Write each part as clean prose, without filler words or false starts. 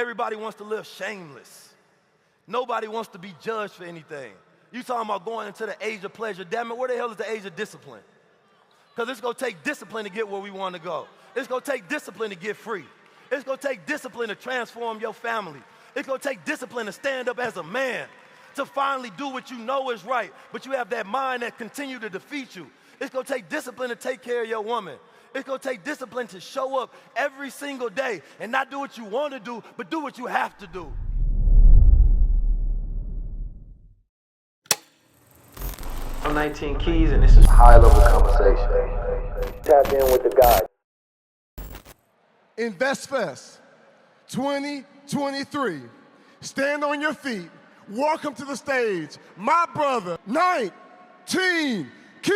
Everybody wants to live shameless. Nobody wants to be judged for anything. You talking about going into the age of pleasure. Damn it, where the hell is the age of discipline? Because it's going to take discipline to get where we want to go. It's going to take discipline to get free. It's going to take discipline to transform your family. It's going to take discipline to stand up as a man, to finally do what you know is right, but you have that mind that continue to defeat you. It's going to take discipline to take care of your woman. It's going to take discipline to show up every single day and not do what you want to do, but do what you have to do. I'm 19 Keys, and this is high-level conversation. Tap in with the guy. Investfest 2023. Stand on your feet. Welcome to the stage, my brother, 19 Keys.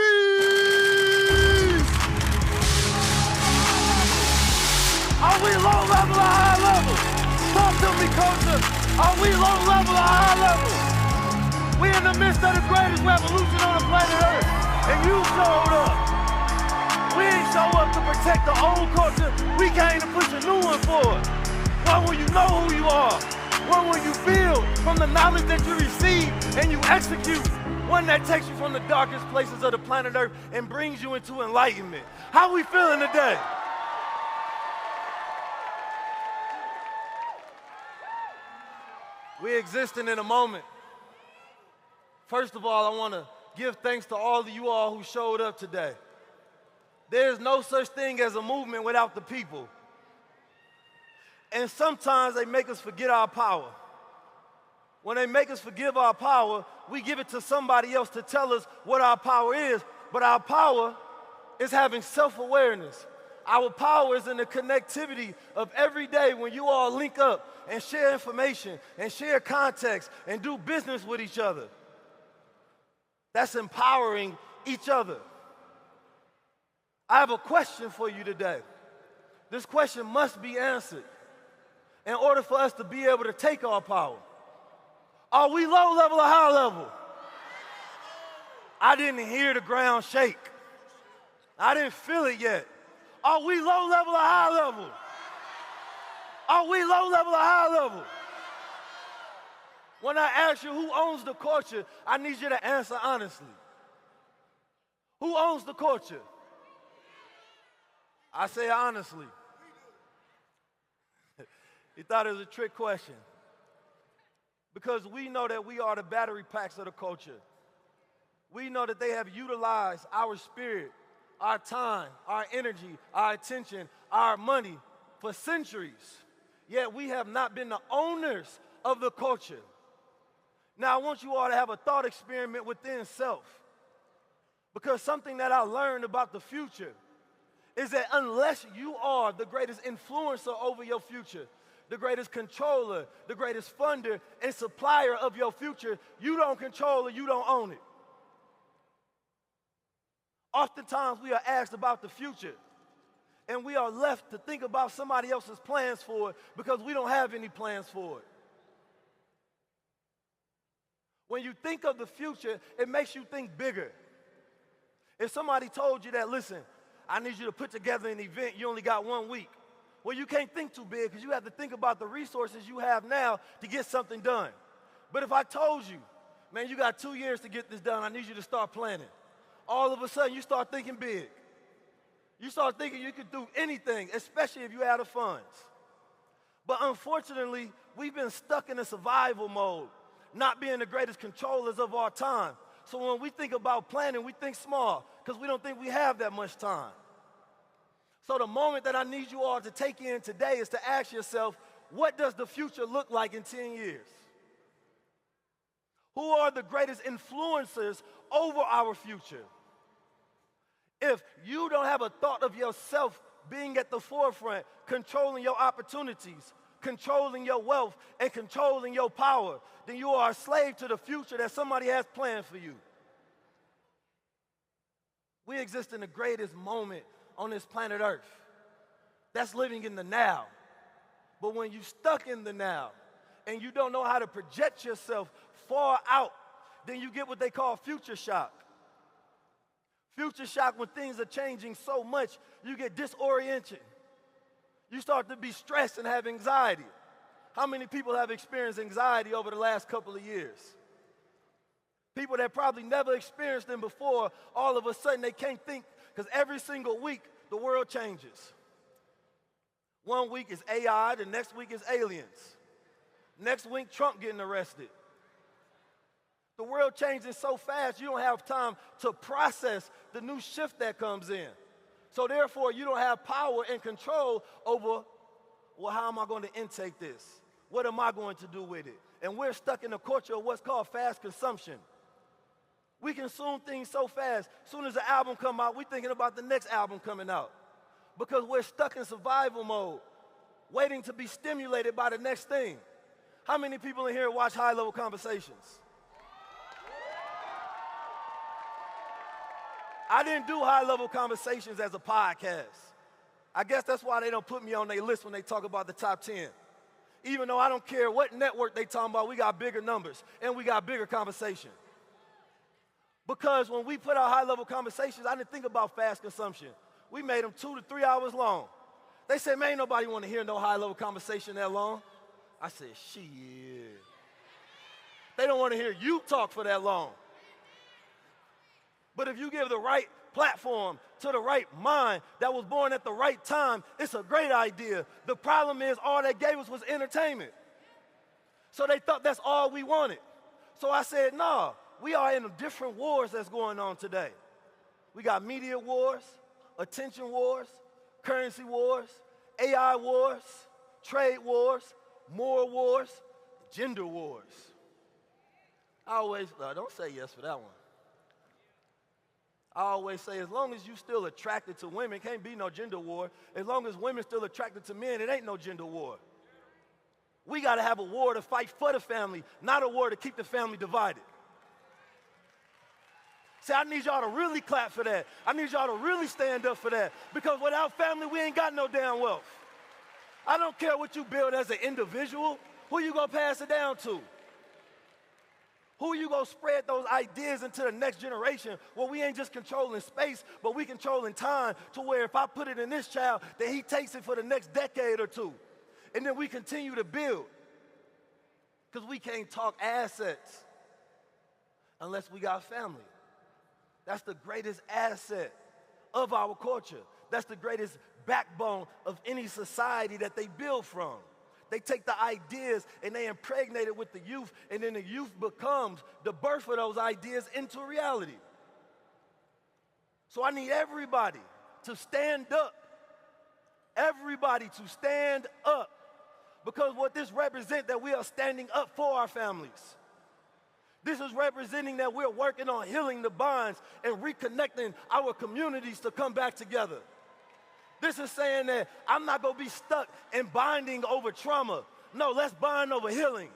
Are we low level or high level? Talk to me, culture. Are we low level or high level? We in the midst of the greatest revolution on the planet Earth, and you showed up. We ain't show up to protect the old culture. We came to push a new one forward. One where you know who you are. One where you build from the knowledge that you receive and you execute. One that takes you from the darkest places of the planet Earth and brings you into enlightenment. How we feeling today? We existing in a moment. First of all, I want to give thanks to all of you all who showed up today. There is no such thing as a movement without the people. And sometimes they make us forget our power. When they make us forget our power, we give it to somebody else to tell us what our power is. But our power is having self-awareness. Our power is in the connectivity of every day when you all link up and share information and share context and do business with each other. That's empowering each other. I have a question for you today. This question must be answered in order for us to be able to take our power. Are we low level or high level? I didn't hear the ground shake. I didn't feel it yet. Are we low level or high level? Are we low level or high level? When I ask you who owns the culture, I need you to answer honestly. Who owns the culture? I say honestly. You thought it was a trick question. Because we know that we are the battery packs of the culture. We know that they have utilized our spirit, our time, our energy, our attention, our money for centuries. Yet we have not been the owners of the culture. Now I want you all to have a thought experiment within self. Because something that I learned about the future is that unless you are the greatest influencer over your future, the greatest controller, the greatest funder and supplier of your future, you don't control it, you don't own it. Oftentimes we are asked about the future, and we are left to think about somebody else's plans for it because we don't have any plans for it. When you think of the future, it makes you think bigger. If somebody told you that, listen, I need you to put together an event, you only got 1 week. Well, you can't think too big because you have to think about the resources you have now to get something done. But if I told you, man, you got 2 years to get this done, I need you to start planning. All of a sudden, you start thinking big. You start thinking you could do anything, especially if you have the funds. But unfortunately, we've been stuck in a survival mode, not being the greatest controllers of our time. So when we think about planning, we think small because we don't think we have that much time. So the moment that I need you all to take in today is to ask yourself, what does the future look like in 10 years? Who are the greatest influencers over our future? If you don't have a thought of yourself being at the forefront, controlling your opportunities, controlling your wealth, and controlling your power, then you are a slave to the future that somebody has planned for you. We exist in the greatest moment on this planet Earth. That's living in the now. But when you're stuck in the now and you don't know how to project yourself far out, then you get what they call future shock. Future shock, when things are changing so much, you get disoriented. You start to be stressed and have anxiety. How many people have experienced anxiety over the last couple of years? People that probably never experienced them before, all of a sudden they can't think because every single week the world changes. One week is AI, the next week is aliens. Next week, Trump getting arrested. The world changing so fast, you don't have time to process the new shift that comes in. So therefore, you don't have power and control over, well, how am I going to intake this? What am I going to do with it? And we're stuck in a culture of what's called fast consumption. We consume things so fast. As soon as the album comes out, we're thinking about the next album coming out. Because we're stuck in survival mode, waiting to be stimulated by the next thing. How many people in here watch high-level conversations? I didn't do high-level conversations as a podcast. I guess that's why they don't put me on their list when they talk about the top 10. Even though I don't care what network they talking about, we got bigger numbers and we got bigger conversation. Because when we put out high-level conversations, I didn't think about fast consumption. We made them 2 to 3 hours long. They said, man, ain't nobody want to hear no high-level conversation that long. I said, shit. They don't want to hear you talk for that long. But if you give the right platform to the right mind that was born at the right time, it's a great idea. The problem is all they gave us was entertainment. So they thought that's all we wanted. So I said, nah, we are in different wars that's going on today. We got media wars, attention wars, currency wars, AI wars, trade wars, moral wars, gender wars. I always, don't say yes for that one. I always say, as long as you still attracted to women, can't be no gender war. As long as women still attracted to men, it ain't no gender war. We got to have a war to fight for the family, not a war to keep the family divided. See, I need y'all to really clap for that. I need y'all to really stand up for that. Because without family, we ain't got no damn wealth. I don't care what you build as an individual. Who you gonna pass it down to? Who you gonna spread those ideas into the next generation where we ain't just controlling space, but we controlling time to where if I put it in this child, that he takes it for the next decade or two. And then we continue to build. Because we can't talk assets unless we got family. That's the greatest asset of our culture. That's the greatest backbone of any society that they build from. They take the ideas and they impregnate it with the youth, and then the youth becomes the birth of those ideas into reality. So I need everybody to stand up. Everybody to stand up. Because what this represents, that we are standing up for our families. This is representing that we're working on healing the bonds and reconnecting our communities to come back together. This is saying that I'm not going to be stuck in binding over trauma. No, let's bind over healing.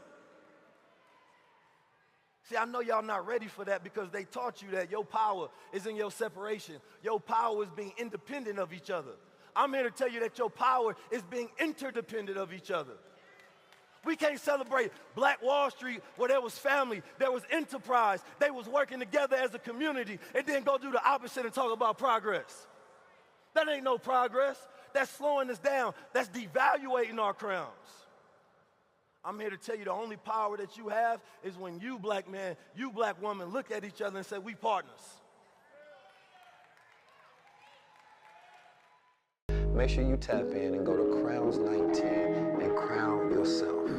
See, I know y'all not ready for that because they taught you that your power is in your separation. Your power is being independent of each other. I'm here to tell you that your power is being interdependent of each other. We can't celebrate Black Wall Street where there was family, there was enterprise, they was working together as a community, and then go do the opposite and talk about progress. That ain't no progress. That's slowing us down. That's devaluating our crowns. I'm here to tell you the only power that you have is when you, black man, you, black woman, look at each other and say, we partners. Make sure you tap in and go to Crowns 19 and crown yourself.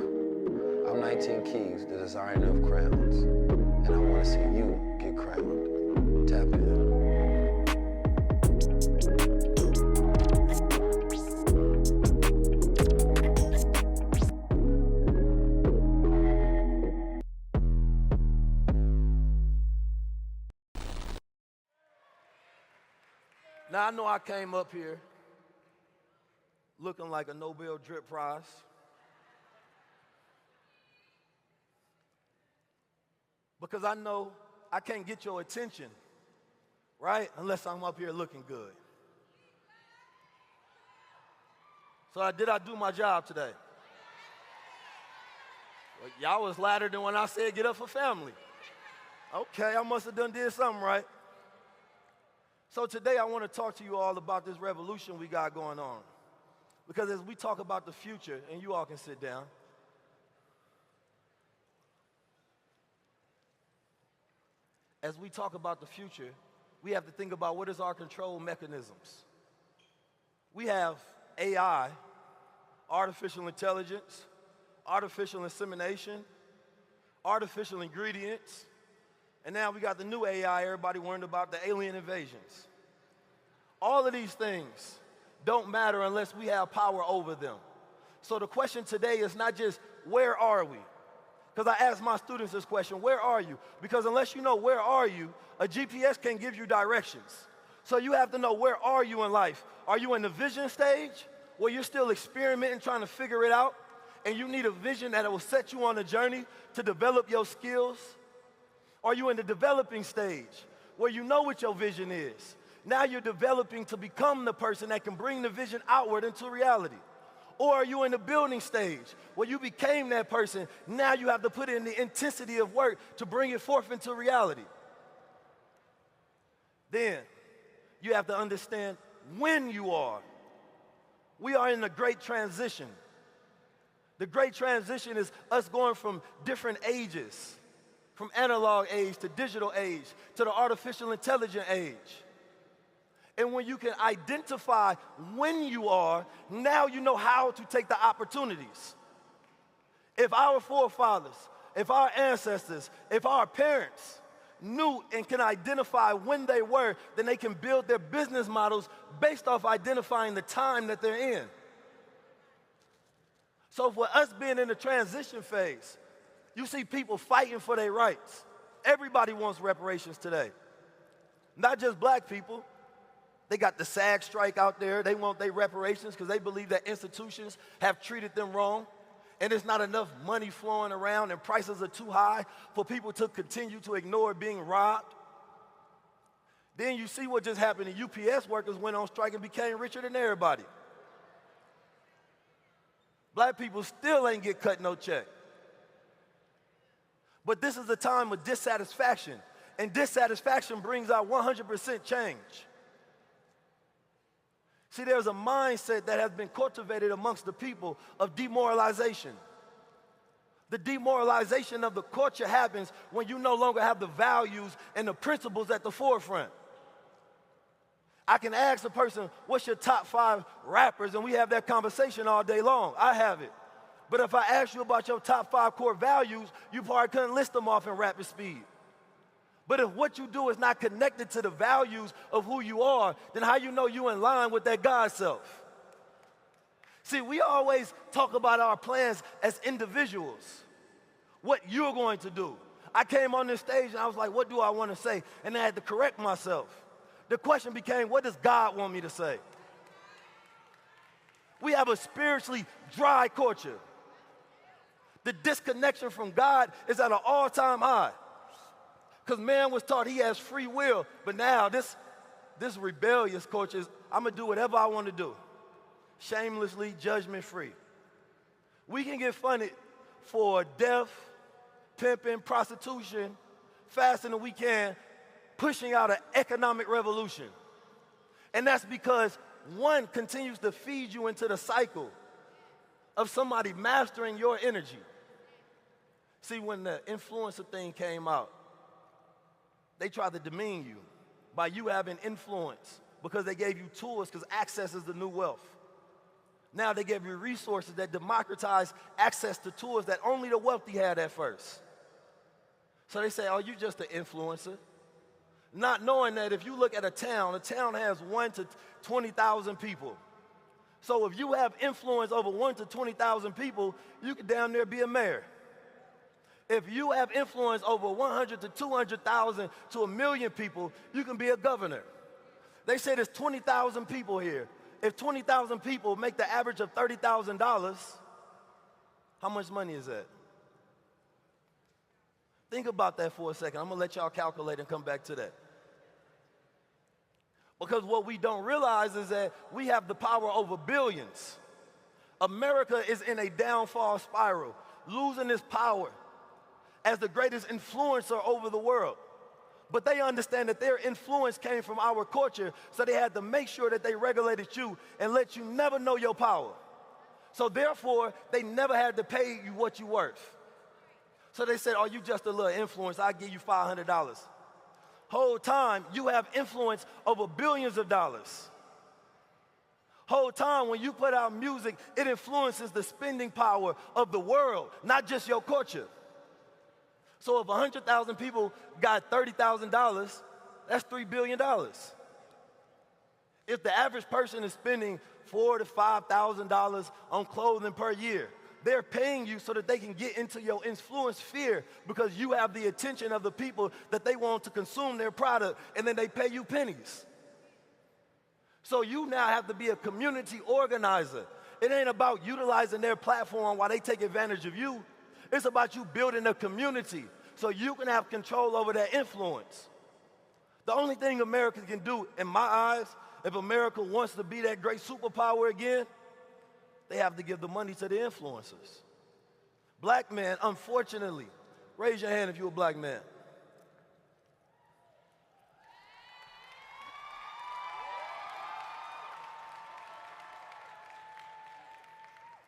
I'm 19 Keys, the designer of crowns, and I want to see you get crowned. Tap in. Now, I know I came up here looking like a Nobel Drip Prize. Because I know I can't get your attention, right, unless I'm up here looking good. So did I do my job today? Well, y'all was louder than when I said get up for family. Okay, I must have did something right. So today I want to talk to you all about this revolution we got going on. Because as we talk about the future, and you all can sit down, as we talk about the future, we have to think about what is our control mechanisms. We have AI, artificial intelligence, artificial insemination, artificial ingredients, and now we got the new AI everybody worried about, the alien invasions. All of these things don't matter unless we have power over them. So the question today is not just, where are we? Because I ask my students this question, where are you? Because unless you know where are you, a GPS can't give you directions. So you have to know, where are you in life? Are you in the vision stage, where you're still experimenting, trying to figure it out, and you need a vision that will set you on a journey to develop your skills? Are you in the developing stage, where you know what your vision is? Now you're developing to become the person that can bring the vision outward into reality. Or are you in the building stage, where you became that person, now you have to put in the intensity of work to bring it forth into reality? Then you have to understand when you are. We are in a great transition. The great transition is us going from different ages, from analog age to digital age to the artificial intelligent age. And when you can identify when you are, now you know how to take the opportunities. If our forefathers, if our ancestors, if our parents knew and can identify when they were, then they can build their business models based off identifying the time that they're in. So for us being in the transition phase, you see people fighting for their rights. Everybody wants reparations today. Not just black people. They got the SAG strike out there. They want their reparations because they believe that institutions have treated them wrong, and there's not enough money flowing around and prices are too high for people to continue to ignore being robbed. Then you see what just happened. The UPS workers went on strike and became richer than everybody. Black people still ain't get cut no check. But this is a time of dissatisfaction, and dissatisfaction brings out 100% change. See, there's a mindset that has been cultivated amongst the people of demoralization. The demoralization of the culture happens when you no longer have the values and the principles at the forefront. I can ask a person, what's your top 5 rappers, and we have that conversation all day long. I have it. But if I ask you about your top 5 core values, you probably couldn't list them off in rapid speed. But if what you do is not connected to the values of who you are, then how you know you in line with that God self? See, we always talk about our plans as individuals, what you're going to do. I came on this stage and I was like, what do I want to say? And I had to correct myself. The question became, what does God want me to say? We have a spiritually dry culture. The disconnection from God is at an all-time high. Because man was taught he has free will, but now this rebellious culture is, I'm going to do whatever I want to do. Shamelessly, judgment-free. We can get funded for death, pimping, prostitution, faster than we can, pushing out an economic revolution. And that's because one continues to feed you into the cycle of somebody mastering your energy. See, when the influencer thing came out, they tried to demean you by you having influence because they gave you tools, because access is the new wealth. Now they give you resources that democratize access to tools that only the wealthy had at first. So they say, oh, you just an influencer. Not knowing that if you look at a town has 1 to 20,000 people. So if you have influence over 1 to 20,000 people, you could damn near be a mayor. If you have influence over 100 to 200,000 to 1 million people, you can be a governor. They say there's 20,000 people here. If 20,000 people make the average of $30,000, how much money is that? Think about that for a second. I'm going to let y'all calculate and come back to that. Because what we don't realize is that we have the power over billions. America is in a downfall spiral, losing its power as the greatest influencer over the world. But they understand that their influence came from our culture, so they had to make sure that they regulated you and let you never know your power. So therefore, they never had to pay you what you're worth. So they said, oh, you just a little influence, I'll give you $500. Whole time, you have influence over billions of dollars. Whole time, when you put out music, it influences the spending power of the world, not just your culture. So if 100,000 people got $30,000, that's $3 billion. If the average person is spending $4,000 to $5,000 on clothing per year, they're paying you so that they can get into your influence sphere because you have the attention of the people that they want to consume their product, and then they pay you pennies. So you now have to be a community organizer. It ain't about utilizing their platform while they take advantage of you. It's about you building a community so you can have control over their influence. The only thing America can do, in my eyes, if America wants to be that great superpower again, they have to give the money to the influencers. Black men, unfortunately, raise your hand if you're a black man.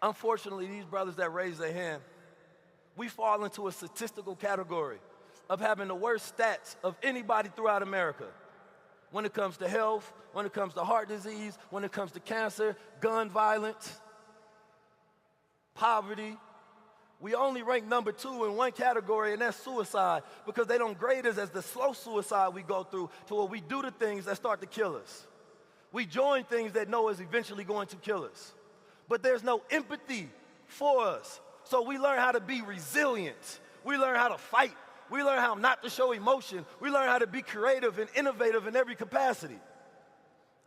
Unfortunately, these brothers that raise their hand, we fall into a statistical category of having the worst stats of anybody throughout America. When it comes to health, when it comes to heart disease, when it comes to cancer, gun violence, poverty. We only rank number 2 in one category, and that's suicide, because they don't grade us as the slow suicide we go through to where we do the things that start to kill us. We join things that know is eventually going to kill us. But there's no empathy for us. So we learn how to be resilient. We learn how to fight. We learn how not to show emotion. We learn how to be creative and innovative in every capacity.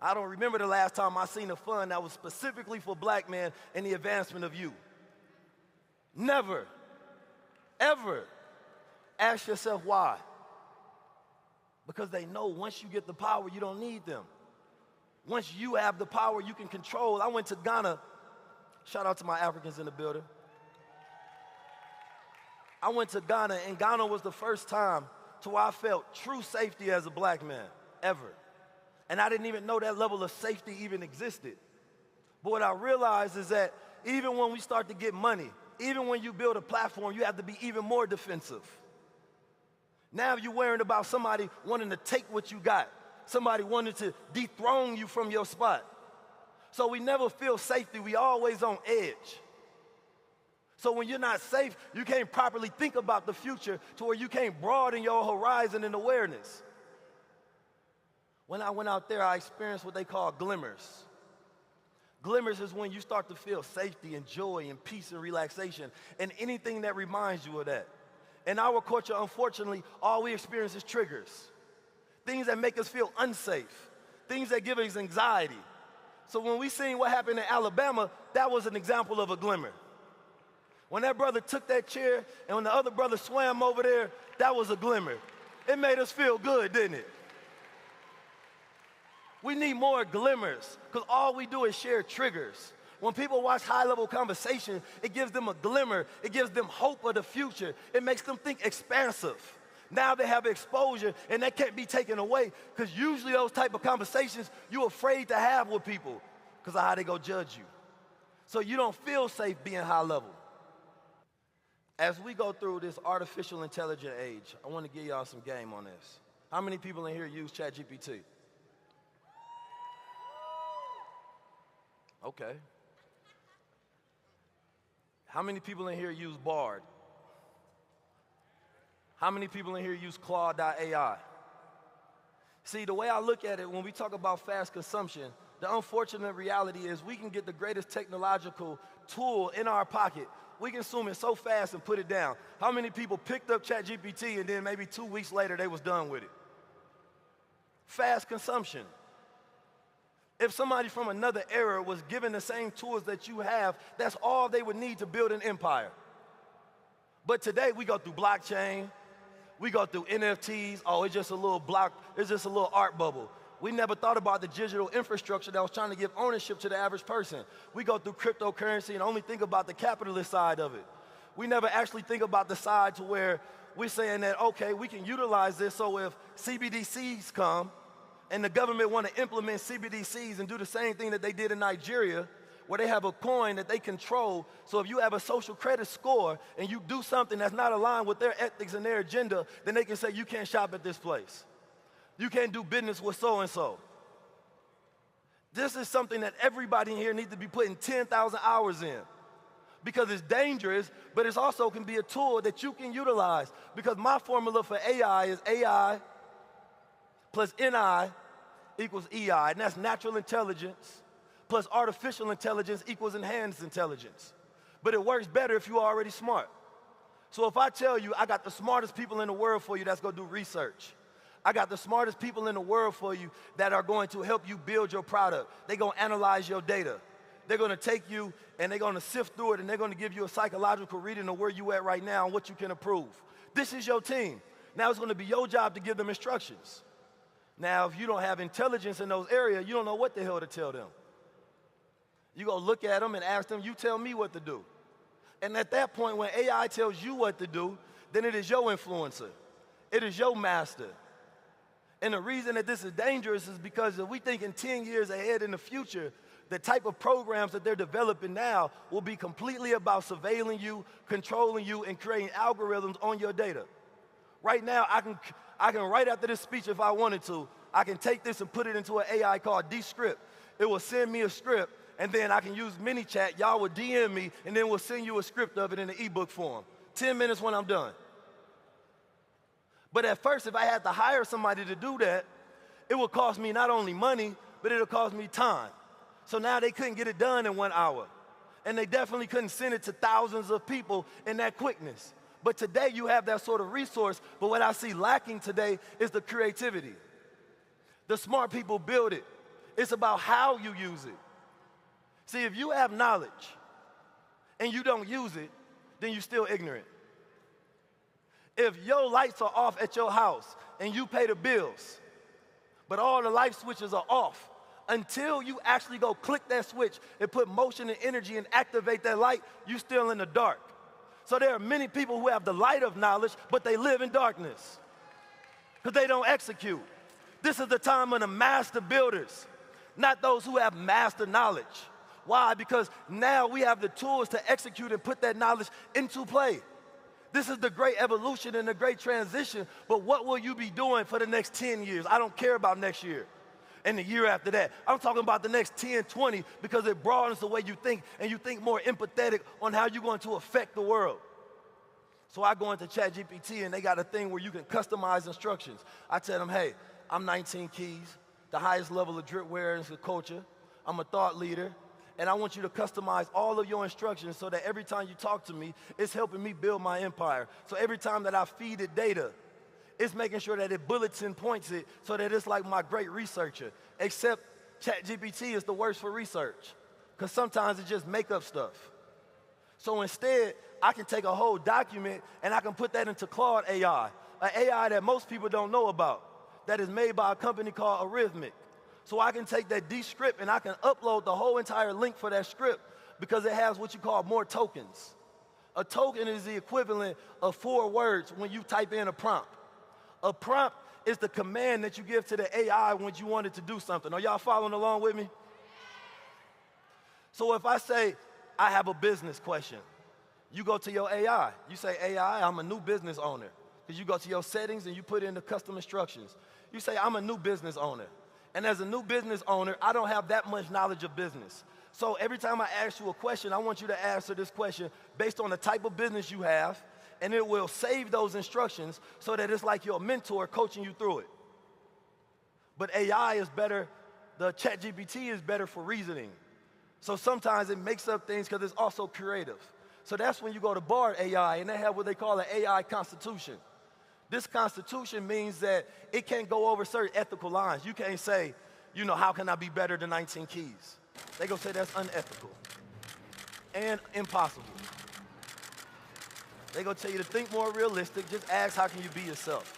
I don't remember the last time I seen a fund that was specifically for black men and the advancement of youth. Never, ever. Ask yourself why. Because they know once you get the power, you don't need them. Once you have the power, you can control. I went to Ghana. Shout out to my Africans in the building. I went to Ghana, and Ghana was the first time to where I felt true safety as a black man, ever. And I didn't even know that level of safety even existed. But what I realized is that even when we start to get money, even when you build a platform, you have to be even more defensive. Now you're worrying about somebody wanting to take what you got, somebody wanting to dethrone you from your spot. So we never feel safety, we always on edge. So when you're not safe, you can't properly think about the future to where you can't broaden your horizon and awareness. When I went out there, I experienced what they call glimmers. Glimmers is when you start to feel safety and joy and peace and relaxation and anything that reminds you of that. In our culture, unfortunately, all we experience is triggers. Things that make us feel unsafe. Things that give us anxiety. So when we seen what happened in Alabama, that was an example of a glimmer. When that brother took that chair and when the other brother swam over there, that was a glimmer. It made us feel good, didn't it? We need more glimmers because all we do is share triggers. When people watch high-level conversation, it gives them a glimmer. It gives them hope of the future. It makes them think expansive. Now they have exposure, and that can't be taken away because usually those type of conversations you're afraid to have with people because of how they go judge you. So you don't feel safe being high-level. As we go through this artificial intelligence age, I want to give y'all some game on this. How many people in here use ChatGPT? Okay. How many people in here use Bard? How many people in here use Claude.ai? See, the way I look at it, when we talk about fast consumption, the unfortunate reality is we can get the greatest technological tool in our pocket. We consume it so fast and put it down. How many people picked up ChatGPT and then maybe 2 weeks later they was done with it? Fast consumption. If somebody from another era was given the same tools that you have, that's all they would need to build an empire. But today we go through blockchain, we go through NFTs, oh, it's just a little block, it's just a little art bubble. We never thought about the digital infrastructure that was trying to give ownership to the average person. We go through cryptocurrency and only think about the capitalist side of it. We never actually think about the side to where we're saying that, okay, we can utilize this so if CBDCs come and the government want to implement CBDCs and do the same thing that they did in Nigeria, where they have a coin that they control, so if you have a social credit score and you do something that's not aligned with their ethics and their agenda, then they can say you can't shop at this place. You can't do business with so-and-so. This is something that everybody in here needs to be putting 10,000 hours in because it's dangerous, but it also can be a tool that you can utilize because my formula for AI is AI plus NI equals EI, and that's natural intelligence plus artificial intelligence equals enhanced intelligence. But it works better if you're already smart. So if I tell you I got the smartest people in the world for you that's going to do research, I got the smartest people in the world for you that are going to help you build your product. They're going to analyze your data. They're going to take you and they're going to sift through it and they're going to give you a psychological reading of where you at right now and what you can improve. This is your team. Now it's going to be your job to give them instructions. Now, if you don't have intelligence in those areas, you don't know what the hell to tell them. You go look at them and ask them, you tell me what to do. And at that point, when AI tells you what to do, then it is your influencer. It is your master. And the reason that this is dangerous is because if we think in 10 years ahead in the future, the type of programs that they're developing now will be completely about surveilling you, controlling you, and creating algorithms on your data. Right now, I can right after this speech, if I wanted to, I can take this and put it into an AI called Descript. It will send me a script, and then I can use MiniChat. Y'all will DM me, and then we'll send you a script of it in an ebook form. 10 minutes when I'm done. But at first, if I had to hire somebody to do that, it would cost me not only money, but it would cost me time. So now they couldn't get it done in 1 hour. And they definitely couldn't send it to thousands of people in that quickness. But today you have that sort of resource, but what I see lacking today is the creativity. The smart people build it. It's about how you use it. See, if you have knowledge and you don't use it, then you're still ignorant. If your lights are off at your house and you pay the bills, but all the light switches are off, until you actually go click that switch and put motion and energy and activate that light, you're still in the dark. So there are many people who have the light of knowledge, but they live in darkness because they don't execute. This is the time of the master builders, not those who have master knowledge. Why? Because now we have the tools to execute and put that knowledge into play. This is the great evolution and the great transition, but what will you be doing for the next 10 years? I don't care about next year and the year after that. I'm talking about the next 10, 20, because it broadens the way you think, and you think more empathetic on how you're going to affect the world. So I go into ChatGPT, and they got a thing where you can customize instructions. I tell them, hey, I'm 19 keys, the highest level of drip awareness and culture. I'm a thought leader. And I want you to customize all of your instructions so that every time you talk to me, it's helping me build my empire. So every time that I feed it data, it's making sure that it bulletin points it so that it's like my great researcher. Except ChatGPT is the worst for research because sometimes it just make up stuff. So instead, I can take a whole document and I can put that into Claude AI, an AI that most people don't know about, that is made by a company called Arithmetic. So I can take that Descript and I can upload the whole entire link for that script because it has what you call more tokens. A token is the equivalent of 4 words when you type in a prompt. A prompt is the command that you give to the AI when you want it to do something. Are y'all following along with me? So if I say, I have a business question, you go to your AI. You say, AI, I'm a new business owner. Because you go to your settings and you put in the custom instructions. You say, I'm a new business owner. And as a new business owner, I don't have that much knowledge of business. So every time I ask you a question, I want you to answer this question based on the type of business you have, and it will save those instructions so that it's like your mentor coaching you through it. But AI is better, the ChatGPT is better for reasoning. So sometimes it makes up things because it's also creative. So that's when you go to Bard AI, and they have what they call an AI constitution. This constitution means that it can't go over certain ethical lines. You can't say, you know, how can I be better than 19 keys? They're going to say that's unethical and impossible. They're going to tell you to think more realistic. Just ask, how can you be yourself?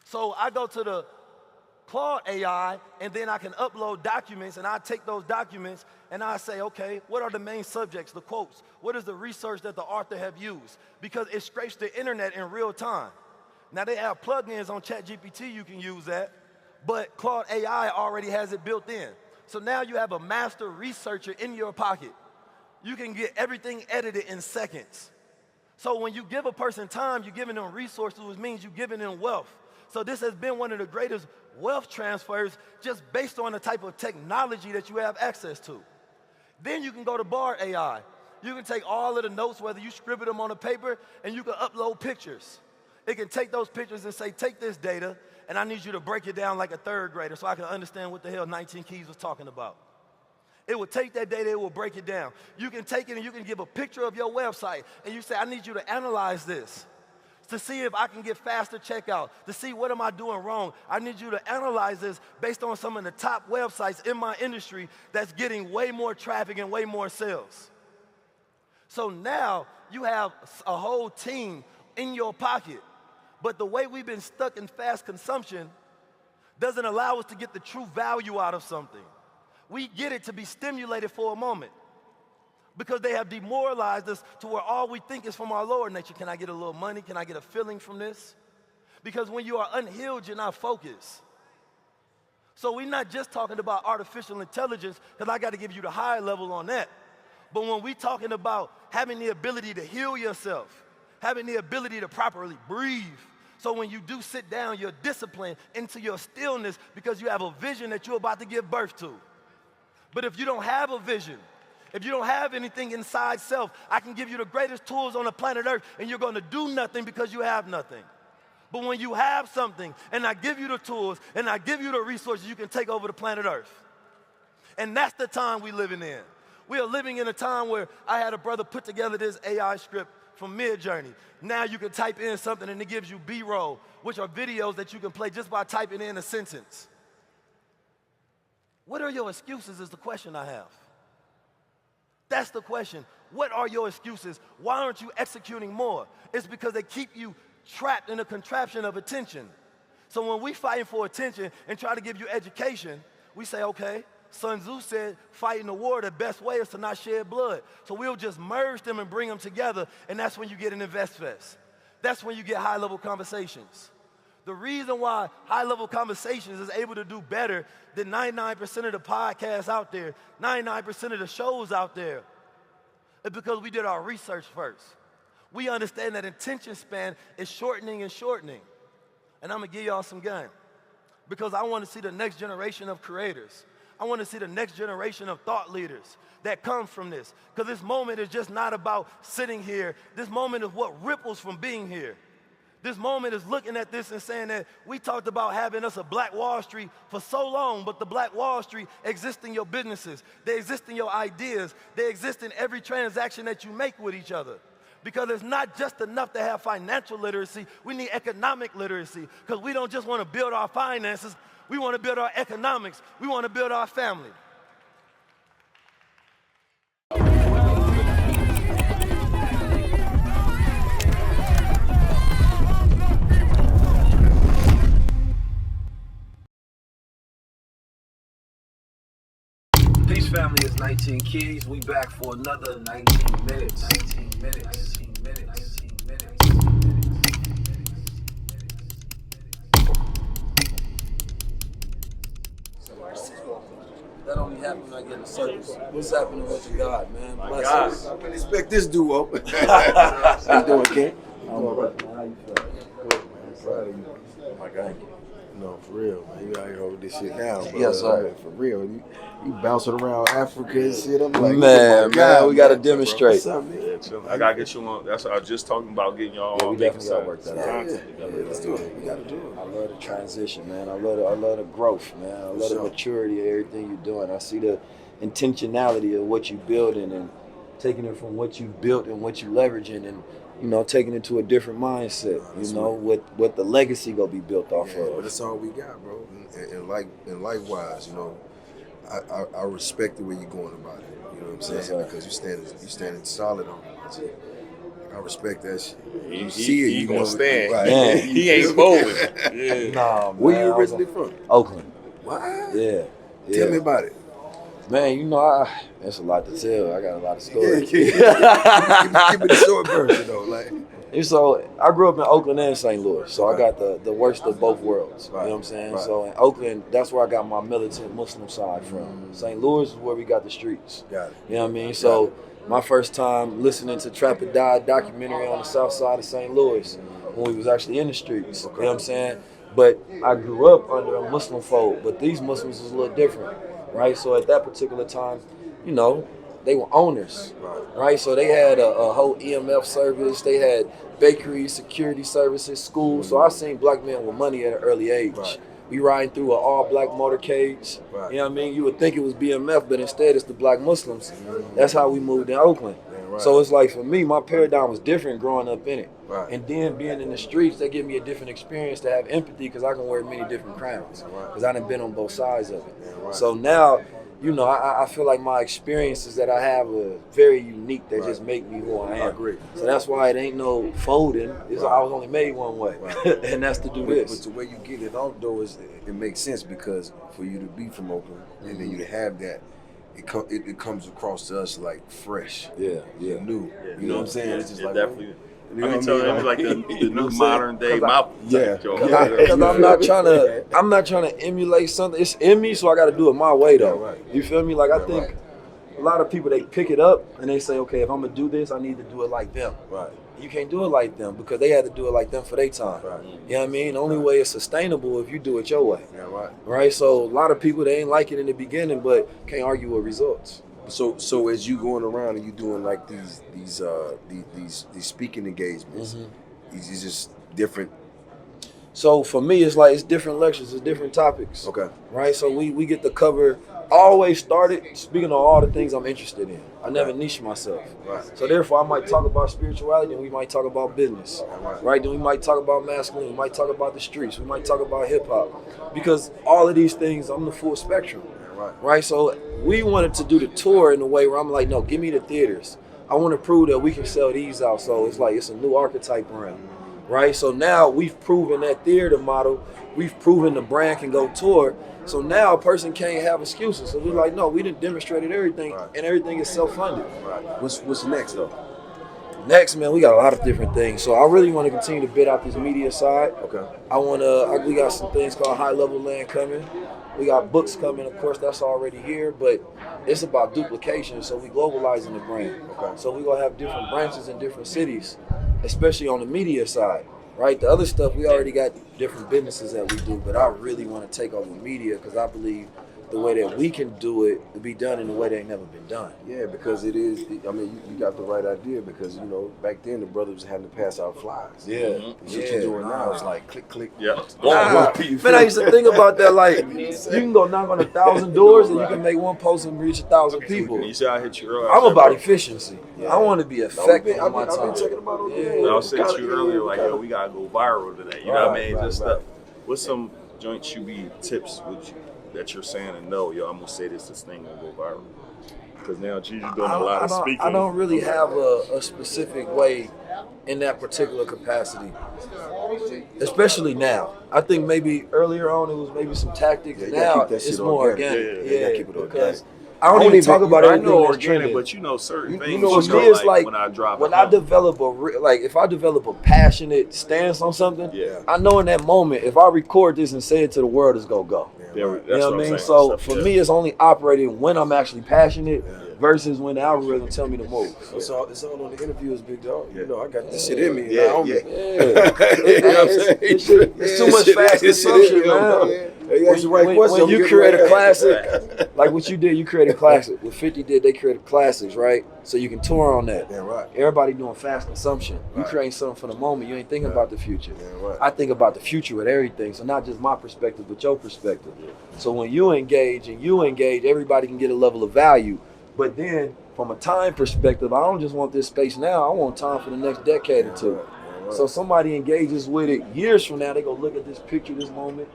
So I go to the Claude AI, and then I can upload documents, and I take those documents, and I say, okay, what are the main subjects, the quotes? What is the research that the author have used? Because it scrapes the internet in real time. Now, they have plugins on ChatGPT you can use that, but Claude AI already has it built in. So now you have a master researcher in your pocket. You can get everything edited in seconds. So when you give a person time, you're giving them resources, which means you're giving them wealth. So this has been one of the greatest wealth transfers just based on the type of technology that you have access to. Then you can go to bar AI. You can take all of the notes, whether you scribble them on a paper, and you can upload pictures. It can take those pictures and say, take this data, and I need you to break it down like a third grader so I can understand what the hell 19 Keys was talking about. It will take that data, it will break it down. You can take it and you can give a picture of your website, and you say, I need you to analyze this to see if I can get faster checkout, to see what am I doing wrong. I need you to analyze this based on some of the top websites in my industry that's getting way more traffic and way more sales. So now you have a whole team in your pocket, but the way we've been stuck in fast consumption doesn't allow us to get the true value out of something. We get it to be stimulated for a moment because they have demoralized us to where all we think is from our lower nature. Can I get a little money? Can I get a feeling from this? Because when you are unhealed, you're not focused. So we're not just talking about artificial intelligence, because I got to give you the higher level on that. But when we're talking about having the ability to heal yourself, having the ability to properly breathe, so when you do sit down, you're disciplined into your stillness because you have a vision that you're about to give birth to. But if you don't have a vision, if you don't have anything inside self, I can give you the greatest tools on the planet Earth, and you're going to do nothing because you have nothing. But when you have something, and I give you the tools, and I give you the resources, you can take over the planet Earth. And that's the time we're living in. We are living in a time where I had a brother put together this AI script from Midjourney. Now you can type in something, and it gives you B-roll, which are videos that you can play just by typing in a sentence. What are your excuses is the question I have. That's the question. What are your excuses? Why aren't you executing more? It's because they keep you trapped in a contraption of attention. So when we fighting for attention and try to give you education, we say, okay, Sun Tzu said, fighting the war, the best way is to not shed blood. So we'll just merge them and bring them together, and that's when you get an Investfest. That's when you get high-level conversations. The reason why high-level conversations is able to do better than 99% of the podcasts out there, 99% of the shows out there, is because we did our research first. We understand that attention span is shortening and shortening. And I'm going to give y'all some game because I want to see the next generation of creators. I want to see the next generation of thought leaders that come from this, because this moment is just not about sitting here. This moment is what ripples from being here. This moment is looking at this and saying that we talked about having us a Black Wall Street for so long, but the Black Wall Street exists in your businesses. They exist in your ideas. They exist in every transaction that you make with each other. Because it's not just enough to have financial literacy. We need economic literacy, because we don't just want to build our finances. We want to build our economics. We want to build our family. Peace family, it's 19 Keys. We back for another 19 minutes. 19 minutes. 19 minutes. 19 minutes. That only happened when I get in the service. What's happening with you, God, man? My Bless God. us. I wouldn't expect this duo. How you doing, King? I'm all right, man. How you feel? Good, man. Proud of you. Oh my God. No, for real, man. You out here holding this shit down, bro. Yes, sir. For real. You bouncing around Africa and shit. I'm like, man, oh my God, we got to man. demonstrate. What's up, man? Yeah, chill. I gotta get you on. That's what I was just talking about, getting y'all Yeah, on. we definitely gotta work that out. Yeah, let's do it. We gotta do it. I love the transition, man. I love the growth, man. I love the maturity of everything you're doing. I see the intentionality of what you're building and taking it from what you've built and what you're leveraging and, you know, taking it to a different mindset, you know, what the legacy gonna be built off Yeah, of. but that's all we got, bro. And likewise, you know, I respect the way you're going about it. You know what I'm saying? Yes, sir. Because you standing solid on it. I respect that shit. You He see it, you gonna know, stand. right. Man. He ain't folding. Yeah. Nah, man. Where you originally from? Oakland. What? Yeah. Tell me about it. Man, you know, that's a lot to tell. I got a lot of stories. Give me the short version, though. Like, And so I grew up in Oakland and St. Louis, so I got the worst of both worlds. Right. You know what I'm saying? Right. So in Oakland, that's where I got my militant Muslim side from. St. Louis is where we got the streets. got it. You know what I mean? So my first time listening to Trap or Die documentary on the south side of St. Louis when we was actually in the streets. You know what I'm saying? But I grew up under a Muslim fold, but these Muslims was a little different, right? So at that particular time, you know, they were owners, right? So they had a whole EMF service. They had bakeries, security services, schools. So I seen black men with money at an early age. Right. We riding through an all-black motorcades. Right. You know what I mean? You would think it was BMF, but instead it's the black Muslims. That's how we moved in Oakland. Right. So it's like, for me, my paradigm was different growing up in it. Right. And then being in the streets, they give me a different experience to have empathy because I can wear many different crowns. Because I done been on both sides of it. Right. So now, you know, I feel like my experiences that I have are very unique. They just make me who I am. I agree. So that's why it ain't no folding. It's, I was only made one way, and that's to do this. But the way you get it out, though, is it makes sense because for you to be from Oakland and then you to have that, it comes across to us like fresh, Yeah. new. You know what I'm saying? It's just like definitely. You know I what mean, I mean? it's like the new modern day mouth. Yeah. Because I'm not trying to emulate something. It's in me, so I got to do it my way, though. Right. You feel me? Like I think a lot of people, they pick it up and they say, okay, if I'm gonna do this, I need to do it like them. Right. You can't do it like them because they had to do it like them for their time. Right. You know what I mean? The only way it's sustainable if you do it your way. Yeah, right. Right? So a lot of people, they ain't like it in the beginning, but can't argue with results. So as you going around and you doing like these speaking engagements, these just different. So for me, it's like it's different lectures, it's different topics. Okay. Right? So we get to cover. I always started speaking on all the things I'm interested in. I never niche myself. Right. So therefore, I might talk about spirituality, and we might talk about business. Right? Then we might talk about masculine. We might talk about the streets. We might talk about hip hop. Because all of these things, I'm the full spectrum. Right? So we wanted to do the tour in a way where I'm like, no, give me the theaters. I want to prove that we can sell these out. So it's like it's a new archetype around. Right? So now we've proven that theater model. We've proven the brand can go tour. So now a person can't have excuses. So we're like, no, we done demonstrated everything, and everything is self-funded. Right. What's next though? Next, man, we got a lot of different things. So I really want to continue to bid out this media side. Okay. We got some things called high level land coming. We got books coming, of course, that's already here, but it's about duplication, so we globalizing the brand. Okay. So we gonna have different branches in different cities, especially on the media side, right? The other stuff, we already got different businesses that we do, but I really want to take over media because I believe the way that we can do it will be done in a way that ain't never been done. Yeah, because it is. I mean, you got the right idea because you know back then the brothers was having to pass out flyers. Yeah. What you're doing now is like click, click. Yeah. Man, I used to think about that. Like, you can go knock on 1,000 doors and you can make one post and reach 1,000 people. You see, I hit you earlier. I'm about efficiency. I want to be effective I've on my time. been checking about on I was saying to you earlier, like, yo, we gotta go viral today. You know what I mean? Just stuff. What's some joints you be tips with you that you're saying and no, yo, I'm gonna say this thing gonna go viral? Because now Gigi doing a lot of speaking. I don't really have a specific way in that particular capacity, especially now. I think maybe earlier on it was maybe some tactics. Now it's more organic. Yeah, keep it organic. Because I don't even talk about everything I know that's organic, trending. but you know certain things. You know, for me, it's like when I drop when I develop if I develop a passionate stance on something, I know in that moment, if I record this and say it to the world, it's gonna go. That's You know what what I I'm mean? saying. So for me, it's only operating when I'm actually passionate versus when the algorithm tell me to move. It's all on the interviews, big dog. You know, I got this shit in me. It's too much fast consumption, man. When you create a classic, like what you did, you created a classic. What 50 did, they created classics, right? So you can tour on that. Yeah, right. Everybody doing fast consumption. You creating something for the moment. You ain't thinking about the future. Yeah, right. I think about the future with everything. So not just my perspective, but your perspective. So when you engage, everybody can get a level of value. But then from a time perspective, I don't just want this space now. I want time for the next decade or two. So somebody engages with it years from now, they go look at this picture, this moment,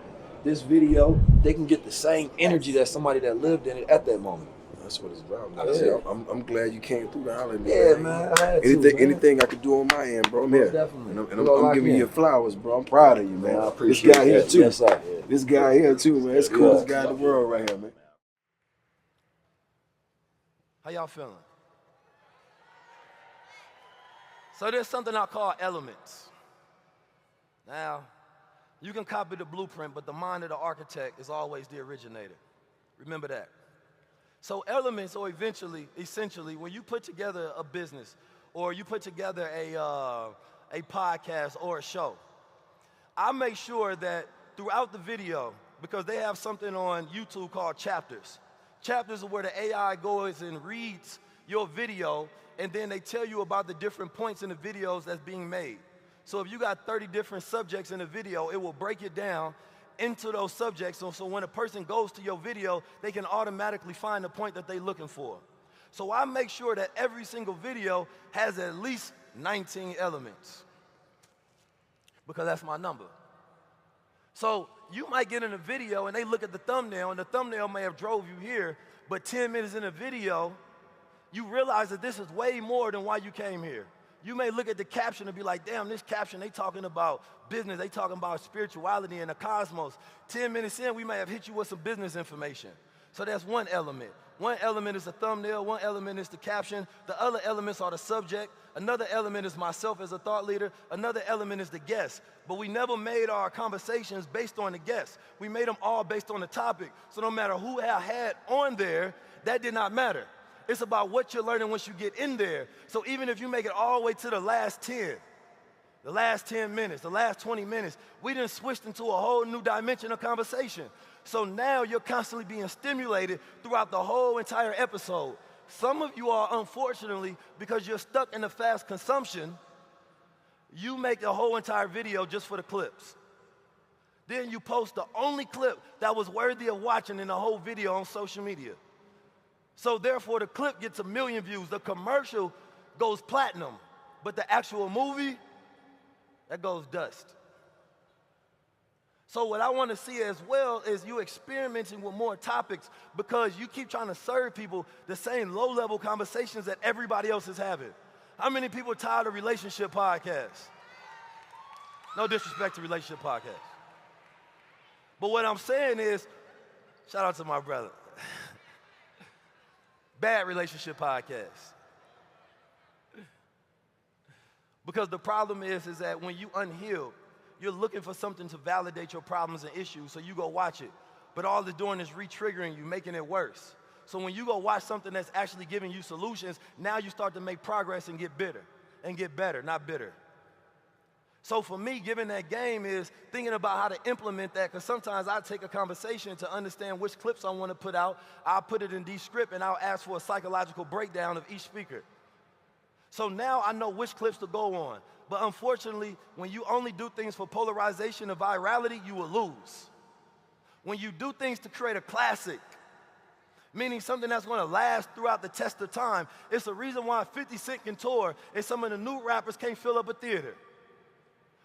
this video, they can get the same energy that somebody that lived in it at that moment. That's what it's about, man. Yeah. I'm glad you came through the island. Yeah, man. I had to, anything I could do on my end, bro. I'm here. Definitely. And I'm giving you your flowers, bro. I'm proud of you, man. I appreciate this guy here that. too. Yes, sir. This guy here too, man. It's the coolest guy in the world right here, man. How y'all feeling? So there's something I call elements. Now, you can copy the blueprint, but the mind of the architect is always the originator. Remember that. So elements, or essentially, when you put together a business, or you put together a podcast or a show, I make sure that throughout the video, because they have something on YouTube called chapters. Chapters are where the AI goes and reads your video, and then they tell you about the different points in the videos that's being made. So if you got 30 different subjects in a video, it will break it down into those subjects, so when a person goes to your video, they can automatically find the point that they're looking for. So I make sure that every single video has at least 19 elements, because that's my number. So you might get in a video and they look at the thumbnail, and the thumbnail may have drove you here, but 10 minutes in the video, you realize that this is way more than why you came here. You may look at the caption and be like, damn, this caption, they talking about business, they talking about spirituality and the cosmos. 10 minutes in, we may have hit you with some business information. So that's one element. One element is the thumbnail, one element is the caption, the other elements are the subject, another element is myself as a thought leader, another element is the guest. But we never made our conversations based on the guest. We made them all based on the topic. So no matter who I had on there, that did not matter. It's about what you're learning once you get in there. So even if you make it all the way to the last 10, the last 10 minutes, the last 20 minutes, we done switched into a whole new dimension of conversation. So now you're constantly being stimulated throughout the whole entire episode. Some of you are, unfortunately, because you're stuck in the fast consumption, you make the whole entire video just for the clips. Then you post the only clip that was worthy of watching in the whole video on social media. So therefore, the clip gets 1 million views. The commercial goes platinum, but the actual movie, that goes dust. So what I want to see as well is you experimenting with more topics, because you keep trying to serve people the same low-level conversations that everybody else is having. How many people are tired of relationship podcasts? No disrespect to relationship podcasts. But what I'm saying is, shout out to my brother. Bad relationship podcasts. Because the problem is that when you unhealed, you're looking for something to validate your problems and issues, so you go watch it. But all it's doing is re-triggering you, making it worse. So when you go watch something that's actually giving you solutions, now you start to make progress and get bitter, and get better, not bitter. So for me, giving that game is thinking about how to implement that, because sometimes I take a conversation to understand which clips I want to put out. I'll put it in Descript, and I'll ask for a psychological breakdown of each speaker. So now I know which clips to go on. But unfortunately, when you only do things for polarization and virality, you will lose. When you do things to create a classic, meaning something that's going to last throughout the test of time, it's the reason why 50 Cent can tour and some of the new rappers can't fill up a theater.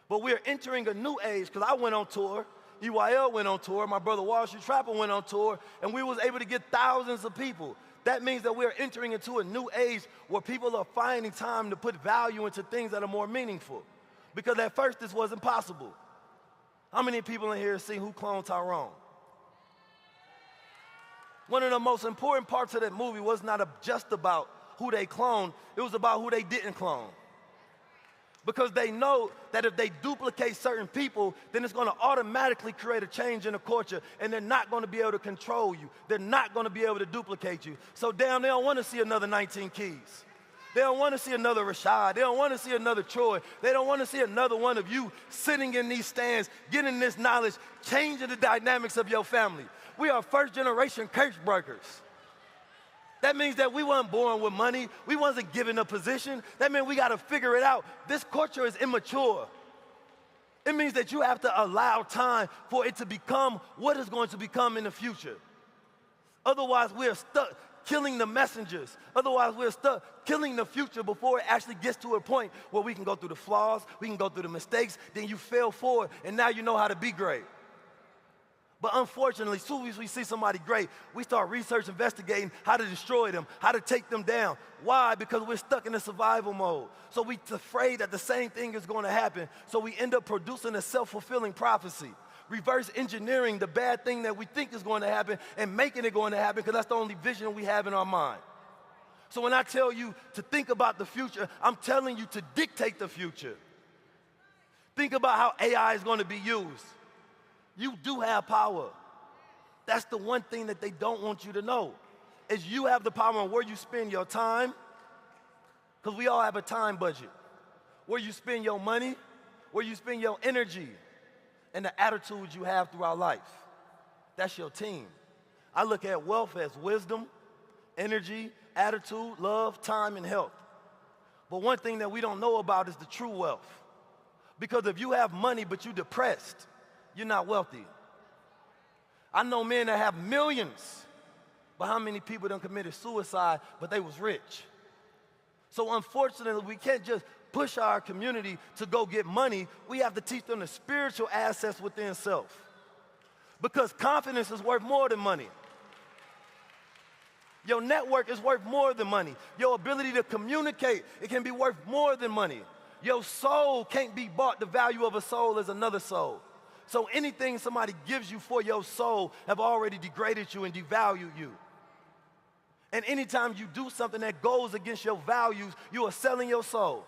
But we're entering a new age, because I went on tour, EYL went on tour, my brother Wall Street Trapper went on tour, and we was able to get thousands of people. That means that we're entering into a new age where people are finding time to put value into things that are more meaningful. Because at first this wasn't possible. How many people in here have seen Who Cloned Tyrone? One of the most important parts of that movie was not just about who they cloned, it was about who they didn't clone. Because they know that if they duplicate certain people, then it's going to automatically create a change in the culture, and they're not going to be able to control you. They're not going to be able to duplicate you. So damn, they don't want to see another 19 Keys. They don't want to see another Rashad. They don't want to see another Troy. They don't want to see another one of you sitting in these stands, getting this knowledge, changing the dynamics of your family. We are first-generation curse breakers. That means that we weren't born with money. We wasn't given a position. That means we got to figure it out. This culture is immature. It means that you have to allow time for it to become what it's going to become in the future. Otherwise, we're stuck killing the messengers. Otherwise, we're stuck killing the future before it actually gets to a point where we can go through the flaws, we can go through the mistakes, then you fail forward, and now you know how to be great. But unfortunately, as soon as we see somebody great, we start research, investigating how to destroy them, how to take them down. Why? Because we're stuck in a survival mode. So we're afraid that the same thing is going to happen. So we end up producing a self-fulfilling prophecy, reverse engineering the bad thing that we think is going to happen and making it going to happen, because that's the only vision we have in our mind. So when I tell you to think about the future, I'm telling you to dictate the future. Think about how AI is going to be used. You do have power. That's the one thing that they don't want you to know, is you have the power on where you spend your time, because we all have a time budget. Where you spend your money, where you spend your energy. and the attitudes you have throughout life. That's your team. I look at wealth as wisdom, energy, attitude, love, time, and health. But one thing that we don't know about is the true wealth. Because if you have money but you're depressed, you're not wealthy. I know men that have millions, but how many people done committed suicide, but they was rich? So unfortunately, we can't just push our community to go get money. We have to teach them the spiritual assets within self. Because confidence is worth more than money. Your network is worth more than money. Your ability to communicate, it can be worth more than money. Your soul can't be bought. The value of a soul is another soul. So anything somebody gives you for your soul have already degraded you and devalued you. And anytime you do something that goes against your values, you are selling your soul.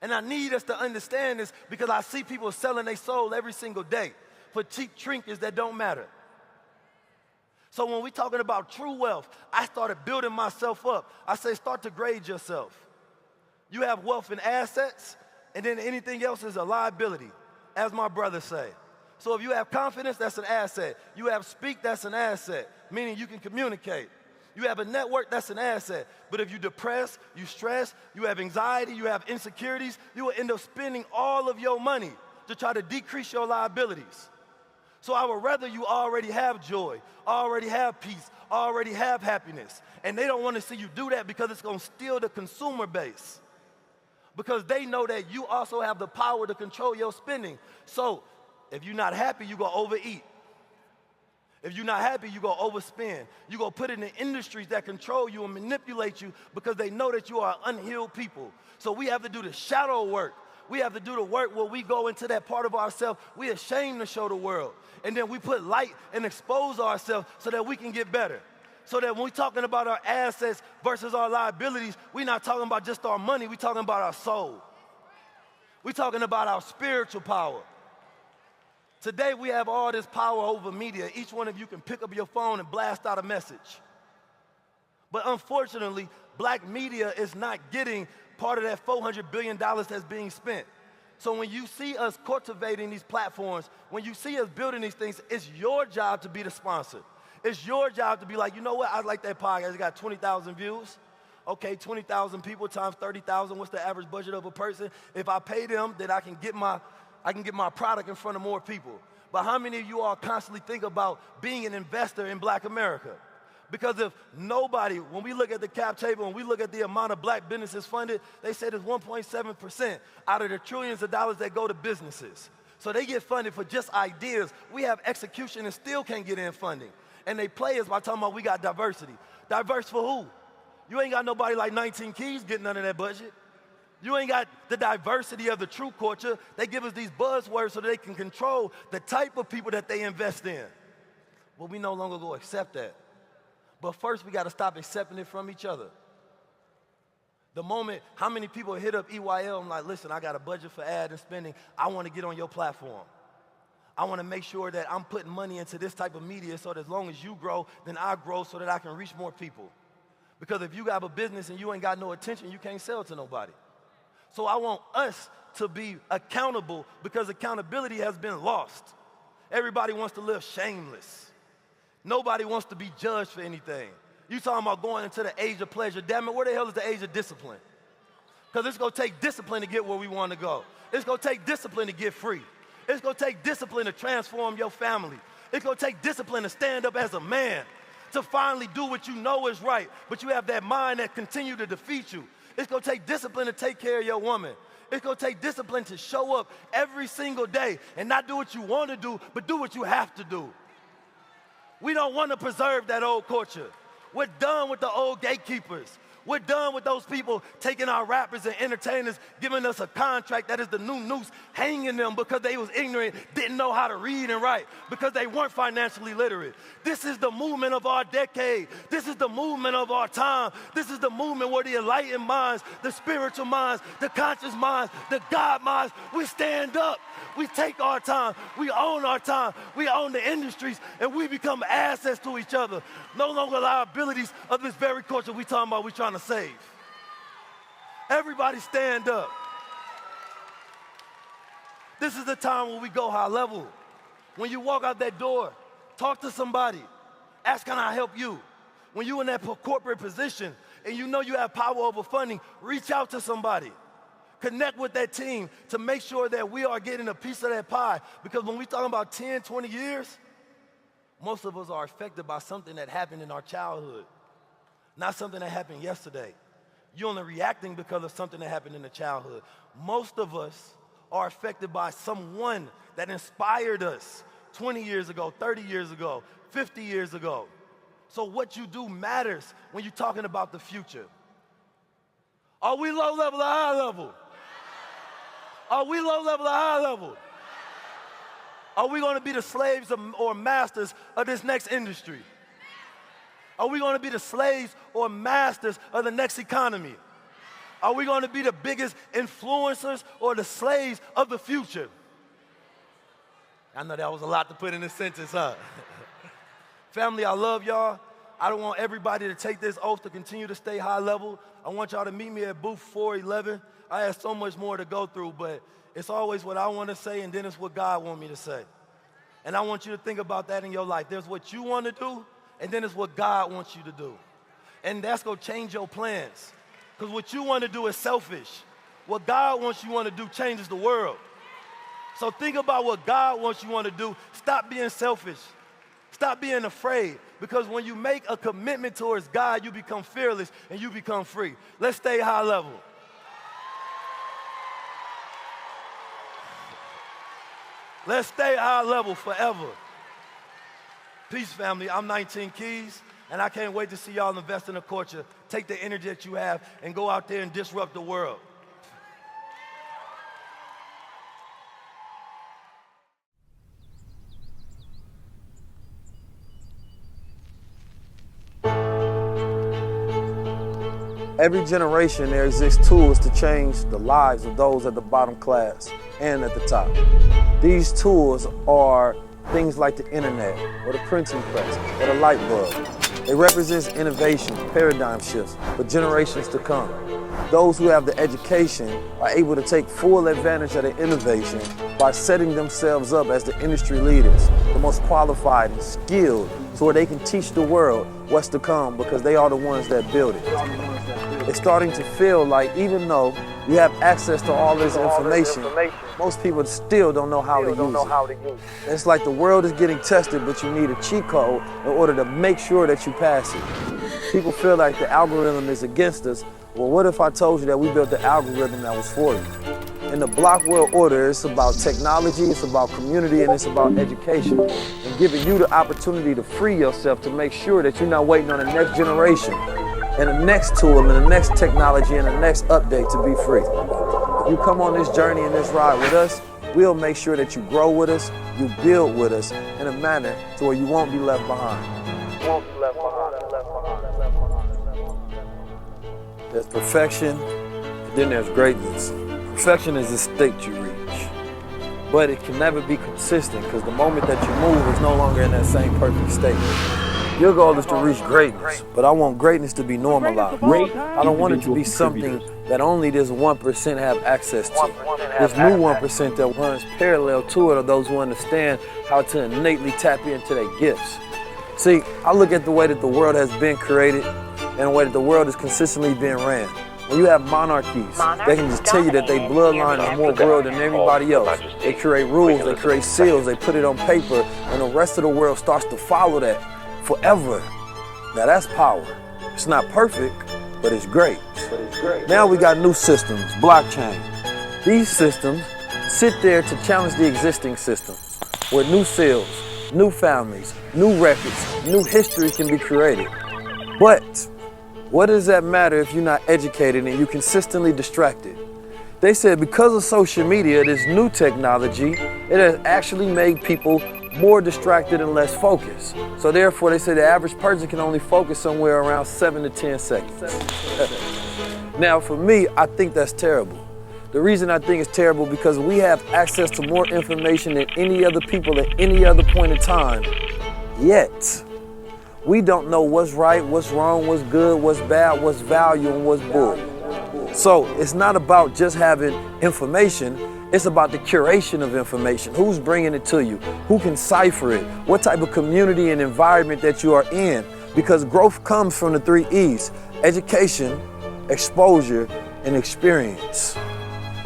And I need us to understand this because I see people selling their soul every single day for cheap trinkets that don't matter. So when we're talking about true wealth, I started building myself up. I say start to grade yourself. You have wealth and assets, and then anything else is a liability, as my brothers say. So if you have confidence, that's an asset. You have speak, that's an asset, meaning you can communicate. You have a network, that's an asset. But if you're depressed, you stress, you have anxiety, you have insecurities, you will end up spending all of your money to try to decrease your liabilities. So I would rather you already have joy, already have peace, already have happiness. And they don't want to see you do that because it's going to steal the consumer base. Because they know that you also have the power to control your spending. So if you're not happy, you're going to overeat. If you're not happy, you're going to overspend. You're going to put it in industries that control you and manipulate you because they know that you are unhealed people. So we have to do the shadow work. We have to do the work where we go into that part of ourselves we're ashamed to show the world. And then we put light and expose ourselves so that we can get better. So that when we're talking about our assets versus our liabilities, we're not talking about just our money, we're talking about our soul. We're talking about our spiritual power. Today we have all this power over media. Each one of you can pick up your phone and blast out a message. But unfortunately, black media is not getting part of that $400 billion that's being spent. So when you see us cultivating these platforms, when you see us building these things, it's your job to be the sponsor. It's your job to be like, you know what, I like that podcast, it got 20,000 views. Okay, 20,000 people times 30,000, what's the average budget of a person? If I pay them, then I can get my product in front of more people. But how many of you all constantly think about being an investor in black America? Because if nobody, when we look at the cap table and we look at the amount of black businesses funded, they said it's 1.7% out of the trillions of dollars that go to businesses. So they get funded for just ideas. We have execution and still can't get in funding. And they play us by talking about we got diversity. Diverse for who? You ain't got nobody like 19 Keys getting none of that budget. You ain't got the diversity of the true culture. They give us these buzzwords so that they can control the type of people that they invest in. But we no longer go accept that. But first, we got to stop accepting it from each other. The moment, how many people hit up EYL and like, listen, I got a budget for ad and spending. I want to get on your platform. I want to make sure that I'm putting money into this type of media so that as long as you grow, then I grow so that I can reach more people. Because if you have a business and you ain't got no attention, you can't sell to nobody. So I want us to be accountable because accountability has been lost. Everybody wants to live shameless. Nobody wants to be judged for anything. You talking about going into the age of pleasure. Damn it, where the hell is the age of discipline? Because it's going to take discipline to get where we want to go. It's going to take discipline to get free. It's going to take discipline to transform your family. It's going to take discipline to stand up as a man, to finally do what you know is right, but you have that mind that continue to defeat you. It's going to take discipline to take care of your woman. It's going to take discipline to show up every single day and not do what you want to do, but do what you have to do. We don't want to preserve that old culture. We're done with the old gatekeepers. We're done with those people taking our rappers and entertainers, giving us a contract that is the new noose, hanging them because they was ignorant, didn't know how to read and write, because they weren't financially literate. This is the movement of our decade. This is the movement of our time. This is the movement where the enlightened minds, the spiritual minds, the conscious minds, the God minds, we stand up. We take our time. We own our time. We own the industries, and we become assets to each other. No longer liabilities of this very culture we talking about, we trying to save. Everybody stand up. This is the time when we go high level. When you walk out that door, talk to somebody. Ask, can I help you? When you're in that corporate position and you know you have power over funding, reach out to somebody. Connect with that team to make sure that we are getting a piece of that pie. Because when we talk about 10, 20 years, most of us are affected by something that happened in our childhood, not something that happened yesterday. You're only reacting because of something that happened in the childhood. Most of us are affected by someone that inspired us 20 years ago, 30 years ago, 50 years ago. So what you do matters when you're talking about the future. Are we low level or high level? Are we low level or high level? Are we going to be the slaves or masters of this next industry? Are we going to be the slaves or masters of the next economy? Are we going to be the biggest influencers or the slaves of the future? I know that was a lot to put in a sentence, huh? Family, I love y'all. I don't want everybody to take this oath to continue to stay high level. I want y'all to meet me at booth 411. I have so much more to go through, but it's always what I want to say, and then it's what God wants me to say. And I want you to think about that in your life. There's what you want to do, and then it's what God wants you to do. And that's going to change your plans. Because what you want to do is selfish. What God wants you want to do changes the world. So think about what God wants you want to do. Stop being selfish. Stop being afraid. Because when you make a commitment towards God, you become fearless and you become free. Let's stay high level. Let's stay high level forever. Peace, family. I'm 19 Keys, and I can't wait to see y'all invest in the culture. Take the energy that you have and go out there and disrupt the world. Every generation, there exists tools to change the lives of those at the bottom class and at the top. These tools are things like the internet, or the printing press, or the light bulb. It represents innovation, paradigm shifts for generations to come. Those who have the education are able to take full advantage of the innovation by setting themselves up as the industry leaders, the most qualified and skilled, so they can teach the world what's to come because they are the ones that build it. It's starting to feel like even though you have access to all this information, most people still don't know how to use it. It's like the world is getting tested, but you need a cheat code in order to make sure that you pass it. People feel like the algorithm is against us. Well, what if I told you that we built the algorithm that was for you? In the block world order, it's about technology, it's about community, and it's about education. And giving you the opportunity to free yourself to make sure that you're not waiting on the next generation and the next tool and the next technology and the next update to be free. If you come on this journey and this ride with us, we'll make sure that you grow with us, you build with us in a manner to where you won't be left behind. There's perfection, and then there's greatness. Perfection is the state you reach, but it can never be consistent because the moment that you move is no longer in that same perfect state. Your goal is to reach greatness, but I want greatness to be normalized. I don't want it to be something that only this 1% have access to. This new 1% that runs parallel to it are those who understand how to innately tap into their gifts. See, I look at the way that the world has been created and the way that the world is consistently being ran. When you have monarchies, they can just tell you that their bloodline is more real than everybody else. They create rules, they create seals, they put it on paper, and the rest of the world starts to follow that forever. Now that's power. It's not perfect, but it's great. Now we got new systems, blockchain. These systems sit there to challenge the existing systems, where new seals, new families, new records, new history can be created. But what does that matter if you're not educated and you're consistently distracted? They said because of social media, this new technology, it has actually made people more distracted and less focused. So therefore, they say the average person can only focus somewhere around 7 to 10 seconds. Now, for me, I think that's terrible. The reason I think it's terrible because we have access to more information than any other people at any other point in time, yet we don't know what's right, what's wrong, what's good, what's bad, what's value, and what's bull. So it's not about just having information, it's about the curation of information. Who's bringing it to you? Who can cipher it? What type of community and environment that you are in? Because growth comes from the 3 E's: education, exposure, and experience.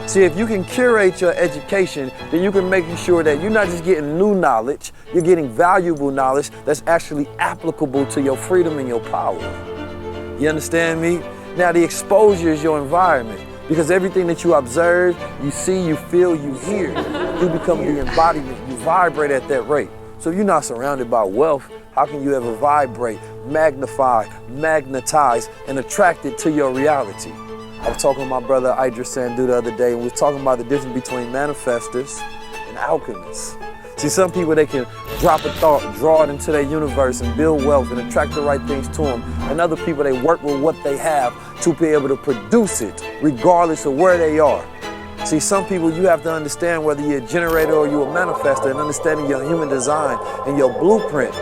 See, if you can curate your education, then you can make sure that you're not just getting new knowledge, you're getting valuable knowledge that's actually applicable to your freedom and your power. You understand me? Now, the exposure is your environment, because everything that you observe, you see, you feel, you hear, you become the embodiment, you vibrate at that rate. So if you're not surrounded by wealth, how can you ever vibrate, magnify, magnetize, and attract it to your reality? I was talking with my brother Idris Sandu the other day, and we were talking about the difference between manifestors and alchemists. See, some people, they can drop a thought, draw it into their universe, and build wealth and attract the right things to them. And other people, they work with what they have to be able to produce it, regardless of where they are. See, some people, you have to understand whether you're a generator or you're a manifestor, and understanding your human design and your blueprint.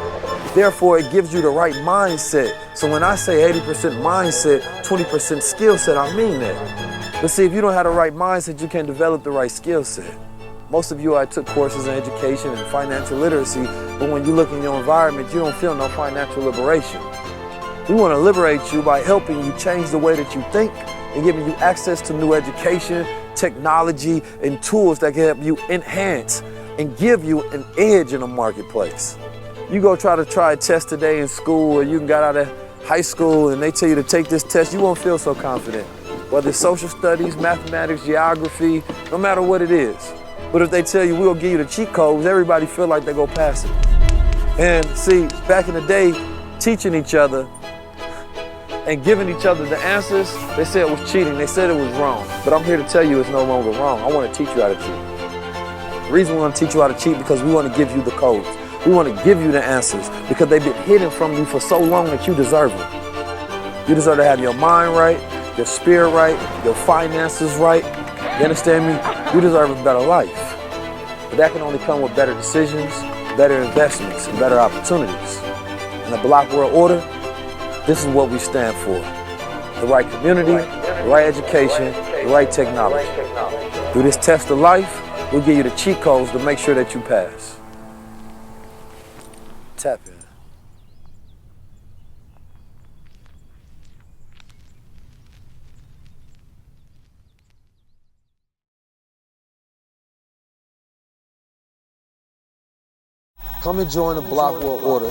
Therefore, it gives you the right mindset. So when I say 80% mindset, 20% skill set, I mean that. But see, if you don't have the right mindset, you can't develop the right skill set. Most of you, I took courses in education and financial literacy, but when you look in your environment, you don't feel no financial liberation. We want to liberate you by helping you change the way that you think and giving you access to new education, technology, and tools that can help you enhance and give you an edge in the marketplace. You go try a test today in school, or you got out of high school and they tell you to take this test, you won't feel so confident. Whether it's social studies, mathematics, geography, no matter what it is. But if they tell you we'll give you the cheat codes, everybody feel like they go pass it. And see, back in the day, teaching each other and giving each other the answers, they said it was cheating, they said it was wrong. But I'm here to tell you it's no longer wrong. I want to teach you how to cheat. The reason we want to teach you how to cheat because we want to give you the codes. We want to give you the answers because they've been hidden from you for so long that you deserve them. You deserve to have your mind right, your spirit right, your finances right. You understand me? You deserve a better life. But that can only come with better decisions, better investments, and better opportunities. In the Block World Order, this is what we stand for. The right community, the right education, the right technology. Through this test of life, we'll give you the cheat codes to make sure that you pass. Tap in. Come and join the Block World Order.